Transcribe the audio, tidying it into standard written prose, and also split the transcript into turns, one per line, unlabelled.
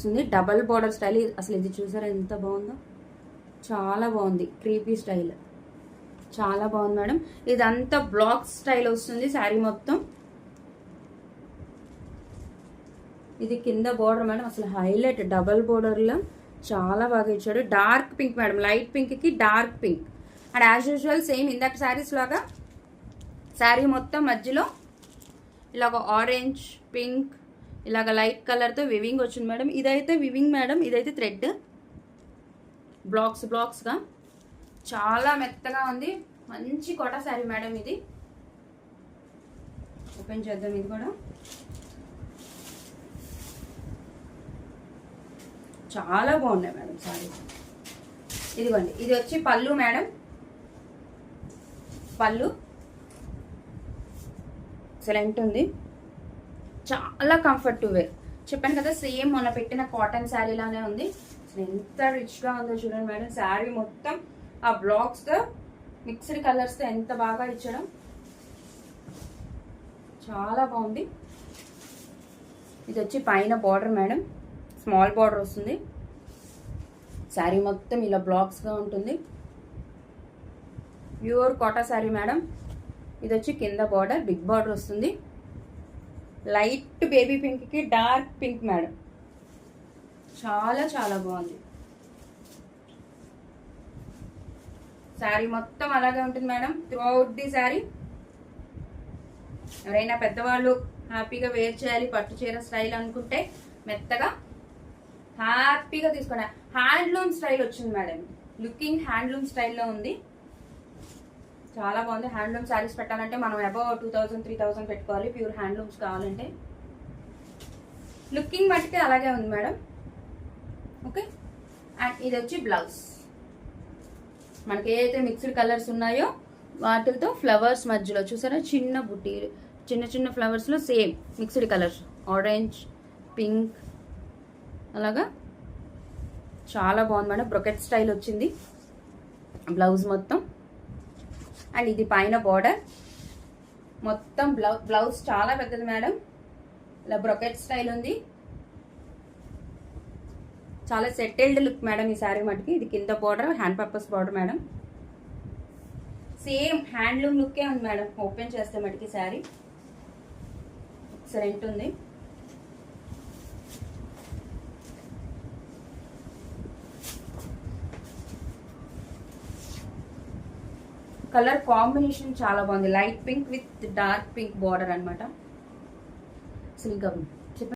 వస్తుంది, double border style. అసలు ఇది చూసారా ఎంత బాగుందో, చాలా బాగుంది. క్రీపీ స్టైల్ చాలా బాగుంది మేడం. ఇదంతా బ్లాక్ స్టైల్ వస్తుంది శారీ మొత్తం. ఇది కింద బోర్డర్ మేడం, అసలు హైలైట్ డబల్ బోర్డర్లో చాలా బాగా ఇచ్చాడు. డార్క్ పింక్ మేడం, లైట్ పింక్కి dark pink. And as usual same ఇందాక శారీస్ లాగా శారీ మొత్తం మధ్యలో ఇలాగ ఆరెంజ్ పింక్ ఇలాగ లైట్ కలర్తో వివింగ్ వచ్చింది మేడం. ఇదైతే వివింగ్ మేడం, ఇదైతే థ్రెడ్ బ్లాక్స్గా చాలా మెత్తగా ఉంది. మంచి కోట శారీ మేడం. ఇది ఓపెన్ చేద్దాం. ఇది కూడా చాలా బాగున్నాయి మేడం శారీ. ఇదిగోండి, ఇది వచ్చి పళ్ళు మేడం. పళ్ళు ఎక్సలెంట్ ఉంది, చాలా కంఫర్ట్ టు వేర్. చెప్పాను కదా సేమ్ మొన్న పెట్టిన కాటన్ శారీ లానే ఉంది. అసలు ఎంత రిచ్గా ఉందో చూడండి మేడం. శారీ మొత్తం ఆ బ్లాక్స్తో మిక్స్డ్ కలర్స్తో ఎంత బాగా ఇచ్చడం, చాలా బాగుంది. ఇది వచ్చి పైన బార్డర్ మేడం, స్మాల్ బార్డర్ వస్తుంది. శారీ మొత్తం ఇలా బ్లాక్స్గా ఉంటుంది. Pure Kota sari madam. ఇది వచ్చి కింద బార్డర్ బిగ్ బార్డర్ వస్తుంది. లైట్ బేబీ పింక్కి డార్క్ పింక్ మేడం. చాలా చాలా బాగుంది. శారీ మొత్తం అలాగే ఉంటుంది madam throughout the sari. ఎవరైనా పెద్దవాళ్ళు హ్యాపీగా వేర్ చేయాలి పట్టు చీర స్టైల్ అనుకుంటే మెత్తగా హ్యాపీగా తీసుకోండి. హ్యాండ్లూమ్ స్టైల్ వచ్చింది మేడం. లుకింగ్ హ్యాండ్లూమ్ స్టైల్లో ఉంది, చాలా బాగుంది. హ్యాండ్లూమ్ శారీస్ పెట్టాలంటే మనం అబౌవ్ 2000 3000 పెట్టుకోవాలి ప్యూర్ హ్యాండ్లూమ్స్ కావాలంటే. లుకింగ్ బట్టికే అలాగే ఉంది మేడం. ఓకే. అండ్ ఇది వచ్చి బ్లౌజ్. మనకి ఏదైతే మిక్స్డ్ కలర్స్ ఉన్నాయో వాటితో ఫ్లవర్స్ మధ్యలో చూసారా చిన్న బుట్టి, చిన్న చిన్న ఫ్లవర్స్లో same mixed colours orange pink అలాగా చాలా బాగుంది మేడం. బ్రొకెట్ స్టైల్ వచ్చింది బ్లౌజ్ మొత్తం. అండ్ ఇది పైన బార్డర్ మొత్తం. బ్లౌజ్ చాలా పెద్దది మేడం, ఇలా బ్రొకెట్ స్టైల్ ఉంది. చాలా సెటిల్డ్ లుక్ మేడం ఈ శారీ మటుకి. ఇది కింద border hand purpose border madam. Same handloom లుక్కే ఉంది మేడం. ఓపెన్ చేస్తే మటుకి శారీ ఎక్సలెంట్ ఉంది. కలర్ కాంబినేషన్ చాలా బాగుంది. Light pink with dark pink border అనమాట. అసలు ఇంకా